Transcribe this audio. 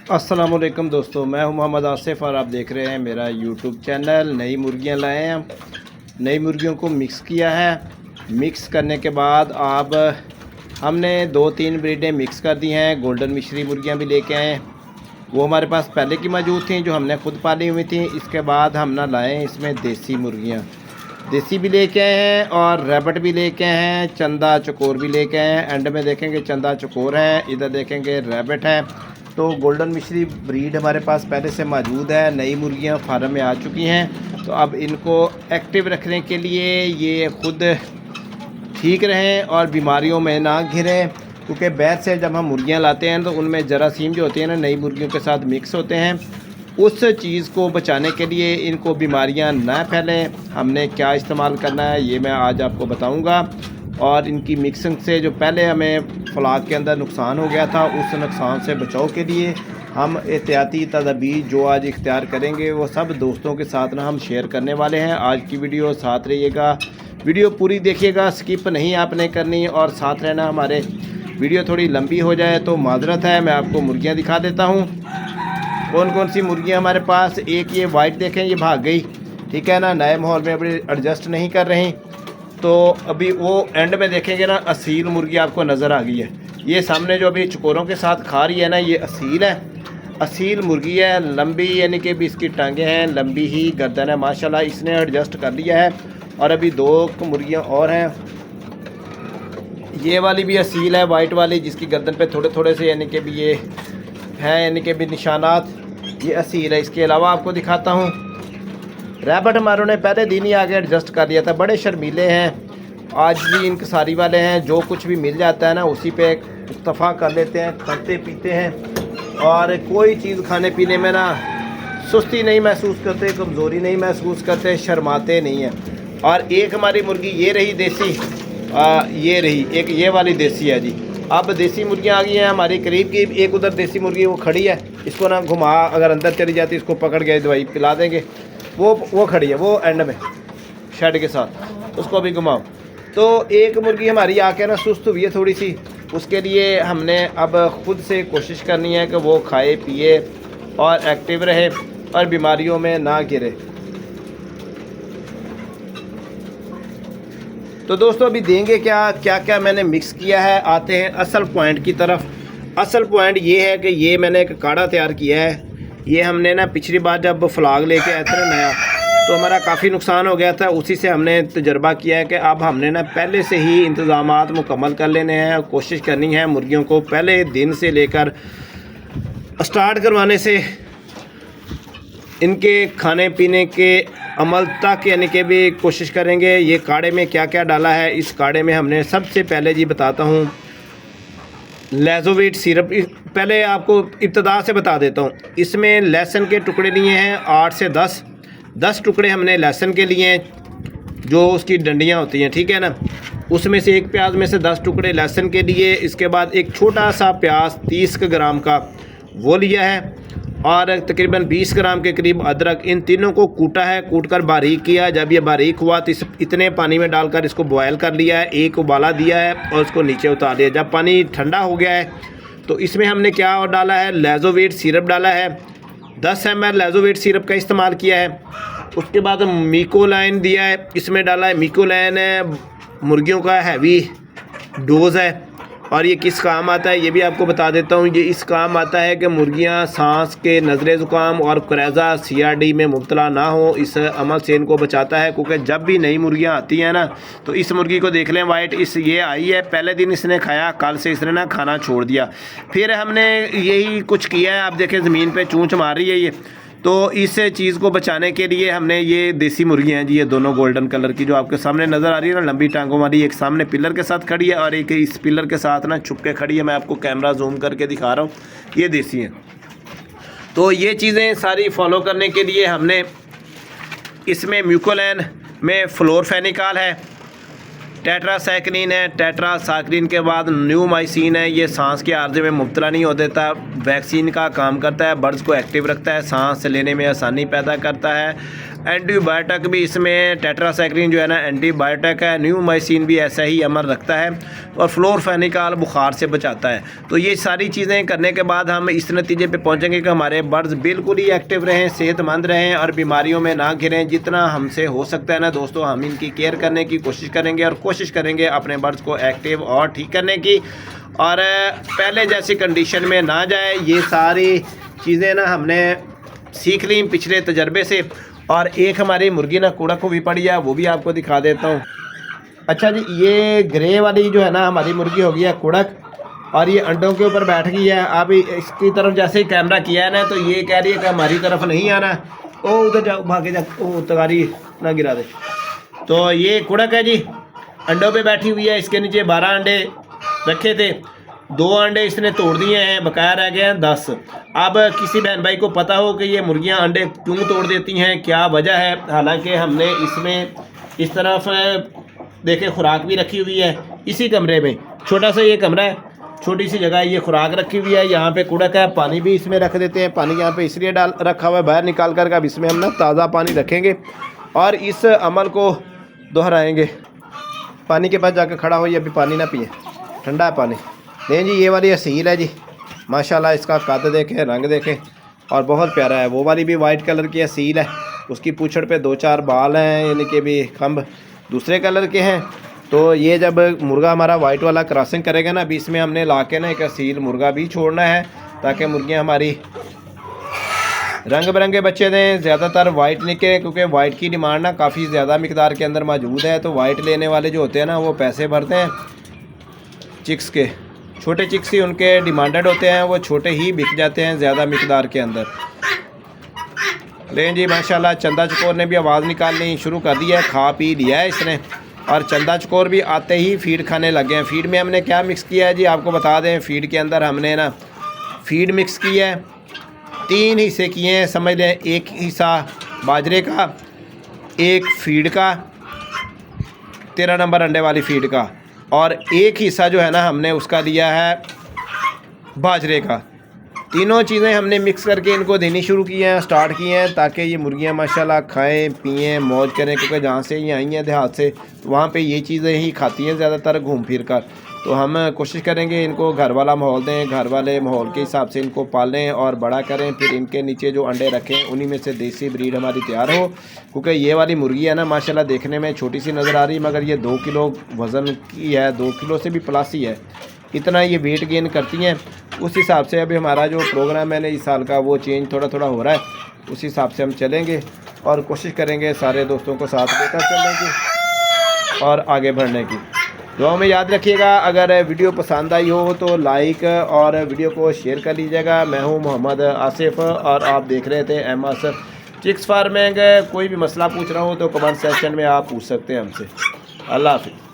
अस्सलामुअलैकुम दोस्तों, मैं हूं मोहम्मद आसिफ और आप देख रहे हैं मेरा यूट्यूब चैनल। नई मुर्गियां लाए हैं हम। नई मुर्गियों को मिक्स किया है। मिक्स करने के बाद अब हमने 2-3 ब्रीडें मिक्स कर दी हैं। गोल्डन मिश्री मुर्गियां भी लेके आए हैं। वो हमारे पास पहले की मौजूद थी जो हमने ख़ुद पाली हुई थी। इसके बाद हम ना लाए इसमें देसी मुर्गियाँ। देसी भी लेके आए हैं और रैबिट भी लेके आए हैं। चंदा चकोर भी लेके आए हैं। एंड में देखेंगे चंदा चकोर हैं, इधर देखेंगे रैबिट हैं। तो गोल्डन मिश्री ब्रीड हमारे पास पहले से मौजूद है। नई मुर्गियां फार्म में आ चुकी हैं। तो अब इनको एक्टिव रखने के लिए ये ख़ुद ठीक रहें और बीमारियों में ना घिरें, क्योंकि बाहर से जब हम मुर्गियां लाते हैं तो उनमें जरासीम जो होती हैं ना, नई मुर्गियों के साथ मिक्स होते हैं। उस चीज़ को बचाने के लिए, इनको बीमारियां ना फैलें, हमने क्या इस्तेमाल करना है ये मैं आज आपको बताऊंगा। और इनकी मिक्सिंग से जो पहले हमें फ्लाक के अंदर नुकसान हो गया था, उस नुकसान से बचाव के लिए हम एहतियाती तदबीर जो आज इख्तियार करेंगे वो सब दोस्तों के साथ ना हम शेयर करने वाले हैं। आज की वीडियो साथ रहिएगा, वीडियो पूरी देखिएगा, स्किप नहीं आपने करनी और साथ रहना। हमारे वीडियो थोड़ी लंबी हो जाए तो माजरत है। मैं आपको मुर्गियाँ दिखा देता हूँ कौन कौन सी मुर्गियाँ हमारे पास। एक ये वाइट देखें, ये भाग गई, ठीक है ना, नए माहौल में अभी एडजस्ट नहीं कर रही। तो अभी वो एंड में देखेंगे ना, असील मुर्गी आपको नज़र आ गई है। ये सामने जो अभी चकोरों के साथ खा रही है ना, ये असील है, असील मुर्गी है। लंबी यानी कि भी इसकी टांगें हैं, लंबी ही गर्दन है, माशाल्लाह इसने एडजस्ट कर लिया है। और अभी 2 मुर्गियाँ और हैं। ये वाली भी असील है, वाइट वाली, जिसकी गर्दन पे थोड़े थोड़े से यानी कि भी ये हैं, यानी कि भी निशानात, ये असील है। इसके अलावा आपको दिखाता हूँ रैबिट हमारों ने पहले दिन ही आगे एडजस्ट कर लिया था। बड़े शर्मीले हैं, आज भी इंकसारी वाले हैं। जो कुछ भी मिल जाता है ना उसी पे इक्तफ़ा कर लेते हैं, खाते पीते हैं और कोई चीज़ खाने पीने में ना सुस्ती नहीं महसूस करते, कमज़ोरी नहीं महसूस करते, शर्माते नहीं हैं। और एक हमारी मुर्गी ये रही देसी, ये रही एक ये वाली देसी है जी। अब देसी मुर्गियाँ आ गई हैं हमारी करीब की। एक उधर देसी मुर्गी वो खड़ी है, इसको ना घुमा, अगर अंदर चली जाती इसको पकड़ के दवाई पिला देंगे। वो खड़ी है, वो एंड में शेड के साथ, उसको भी घुमाओ। तो एक मुर्गी हमारी आके ना सुस्त हुई है थोड़ी सी, उसके लिए हमने अब ख़ुद से कोशिश करनी है कि वो खाए पिए और एक्टिव रहे और बीमारियों में ना गिरे। तो दोस्तों अभी देंगे क्या क्या क्या मैंने मिक्स किया है। आते हैं असल पॉइंट की तरफ। असल पॉइंट ये है कि ये मैंने एक काढ़ा तैयार किया है। ये हमने ना पिछली बार जब फ्लाग लेके आए थे नया, तो हमारा काफ़ी नुकसान हो गया था। उसी से हमने तजर्बा किया है कि अब हमने ना पहले से ही इंतज़ामात मुकम्मल कर लेने हैं। कोशिश करनी है मुर्गियों को पहले दिन से लेकर स्टार्ट करवाने से इनके खाने पीने के अमल तक यानी कि भी कोशिश करेंगे। ये काढ़े में क्या क्या डाला है, इस काढ़े में हमने सबसे पहले जी बताता हूँ लेज़ोविट सिरप। पहले आपको इब्तदा से बता देता हूँ। इसमें लहसुन के टुकड़े लिए हैं 8 से 10 टुकड़े हमने लहसुन के लिए हैं, जो उसकी डंडियाँ होती हैं, ठीक है ना। उसमें से एक प्याज में से 10 टुकड़े लहसुन के लिए। इसके बाद एक छोटा सा प्याज 30 ग्राम का वो लिया है और तकरीबन 20 ग्राम के करीब अदरक। इन तीनों को कूटा है, कूट कर बारीक किया। जब ये बारीक हुआ तो इतने पानी में डालकर इसको बॉयल कर लिया है। एक उबाला दिया है और उसको नीचे उतार दिया। जब पानी ठंडा हो गया है तो इसमें हमने क्या और डाला है, लेज़ोविट सिरप डाला है। 10 ml लेज़ोविट सिरप का इस्तेमाल किया है। उसके बाद मिकोलाइन दिया है, इसमें डाला है मिकोलाइन है, मुर्गियों का हैवी डोज़ है। और ये किस काम आता है ये भी आपको बता देता हूँ। ये इस काम आता है कि मुर्गियाँ सांस के, नज़ले ज़ुकाम और करेज़ा CRD में मुब्तला ना हो। इस अमल से इनको बचाता है, क्योंकि जब भी नई मुर्गियाँ आती हैं ना, तो इस मुर्गी को देख लें वाइट, इस ये आई है, पहले दिन इसने खाया, कल से इसने ना खाना छोड़ दिया। फिर हमने यही कुछ किया है। आप देखें ज़मीन पर चूँच मार रही है ये। तो इस चीज़ को बचाने के लिए हमने ये देसी मुर्गियाँ हैं जी, ये दोनों गोल्डन कलर की जो आपके सामने नज़र आ रही है ना, लंबी टांगों वाली, एक सामने पिलर के साथ खड़ी है और एक इस पिलर के साथ ना छुप के खड़ी है। मैं आपको कैमरा जूम करके दिखा रहा हूँ, ये देसी हैं। तो ये चीज़ें सारी फॉलो करने के लिए हमने इसमें म्यूकोलैन में फ्लोरफेनिकॉल है, टेट्रासाइक्लिन है, टेट्रासाइक्लिन के बाद न्यूमाइसिन है। ये सांस के आर्जे में मुब्तला नहीं हो देता, वैक्सीन का काम करता है, बर्ड्स को एक्टिव रखता है, सांस लेने में आसानी पैदा करता है। एंटीबायोटिक भी इसमें टेट्रासाइक्लिन जो है ना एंटीबायोटिक है। न्यूमाइसिन भी ऐसा ही अमल रखता है और फ्लोरफेनिकॉल बुखार से बचाता है। तो ये सारी चीज़ें करने के बाद हम इस नतीजे पे पहुंचेंगे कि हमारे बर्ड्स बिल्कुल ही एक्टिव रहें, सेहतमंद रहें और बीमारियों में ना घिरें। जितना हमसे हो सकता है ना दोस्तों, हम इनकी केयर करने की कोशिश करेंगे और कोशिश करेंगे अपने बर्ड्स को एक्टिव और ठीक करने की, और पहले जैसी कंडीशन में ना जाए। ये सारी चीज़ें ना हमने सीख ली पिछले तजर्बे से। और एक हमारी मुर्गी ना कुड़क हुई पड़ी है, वो भी आपको दिखा देता हूँ। अच्छा जी, ये ग्रे वाली जो है ना हमारी मुर्गी हो गई है कुड़क, और ये अंडों के ऊपर बैठ गई है। अब इसकी तरफ जैसे ही कैमरा किया है ना तो ये कह रही है कि हमारी तरफ नहीं आना। ओ उधर जाओ, भागे जा, ओ तगारी ना गिरा दे। तो ये कुड़क है जी, अंडों पे बैठी हुई है। इसके नीचे 12 अंडे रखे थे, 2 अंडे इसने तोड़ दिए हैं, बकाया रह गए हैं 10। अब किसी बहन भाई को पता हो कि ये मुर्गियां अंडे क्यों तोड़ देती हैं, क्या वजह है, हालांकि हमने इसमें इस तरफ देखे खुराक भी रखी हुई है। इसी कमरे में छोटा सा ये कमरा है, छोटी सी जगह है, ये खुराक रखी हुई है। यहाँ पे कुड़क है, पानी भी इसमें रख देते हैं। पानी यहाँ पे इसलिए डाल रखा हुआ है बाहर निकाल कर। अब इसमें हम ना ताज़ा पानी रखेंगे और इस अमल को दोहराएँगे। पानी के पास जाकर खड़ा हो, ये अभी पानी ना पिए, ठंडा है पानी। नहीं जी, ये वाली असील है जी, माशाल्लाह। इसका कद देखें, रंग देखें, और बहुत प्यारा है। वो वाली भी वाइट कलर की असील है, उसकी पूंछड़ पे 2-4 बाल हैं, यानी कि भी खंभ दूसरे कलर के हैं। तो ये जब मुर्गा हमारा वाइट वाला क्रॉसिंग करेगा ना, अभी इसमें हमने ला के ना एक असील मुर्गा भी छोड़ना है, ताकि मुर्गियाँ हमारी रंग बिरंगे बच्चे दें। ज़्यादातर वाइट निकले, क्योंकि वाइट की डिमांड ना काफ़ी ज़्यादा मिकदार के अंदर मौजूद है। तो वाइट लेने वाले जो होते हैं ना, वो पैसे भरते हैं चिक्स के। छोटे चिक्स ही उनके डिमांडेड होते हैं, वो छोटे ही बिक जाते हैं ज़्यादा मिकदार के अंदर। लेकिन जी माशाल्लाह चंदा चकोर ने भी आवाज़ निकालनी शुरू कर दी है, खा पी लिया है इसने। और चंदा चकोर भी आते ही फीड खाने लगे हैं। फीड में हमने क्या मिक्स किया है जी, आपको बता दें। फीड के अंदर हमने ना फीड मिक्स की है, 3 हिस्से किए हैं, समझ लें। एक हिस्सा बाजरे का, एक फीड का, 13 नंबर अंडे वाली फीड का, और एक हिस्सा जो है ना हमने उसका दिया है बाजरे का। तीनों चीज़ें हमने मिक्स करके इनको देनी शुरू की हैं, स्टार्ट की हैं, ताकि ये मुर्गियां माशाल्लाह खाएं पिएं मौज करें। क्योंकि जहाँ से ये आई हैं देहात से, तो वहाँ पे ये चीज़ें ही खाती हैं ज़्यादातर घूम फिर कर। तो हम कोशिश करेंगे इनको घर वाला माहौल दें, घर वाले माहौल के हिसाब से इनको पालें और बड़ा करें। फिर इनके नीचे जो अंडे रखें उन्हीं में से देसी ब्रीड हमारी तैयार हो। क्योंकि ये वाली मुर्गी है ना माशाल्लाह देखने में छोटी सी नज़र आ रही, मगर ये 2 किलो वज़न की है, 2 किलो से भी प्लस ही है। इतना ये वेट गेन करती हैं। उस हिसाब से अभी हमारा जो प्रोग्राम है ना इस साल का, वो चेंज थोड़ा थोड़ा हो रहा है। उस हिसाब से हम चलेंगे और कोशिश करेंगे सारे दोस्तों को साथ लेकर चलने की और आगे बढ़ने की। दुआ में याद रखिएगा। अगर वीडियो पसंद आई हो तो लाइक और वीडियो को शेयर कर लीजिएगा। मैं हूं मोहम्मद आसिफ और आप देख रहे थे एमएस चिक्स फार्मिंग। कोई भी मसला पूछ रहा हो तो कमेंट सेक्शन में आप पूछ सकते हैं हमसे। अल्लाह हाफिज़।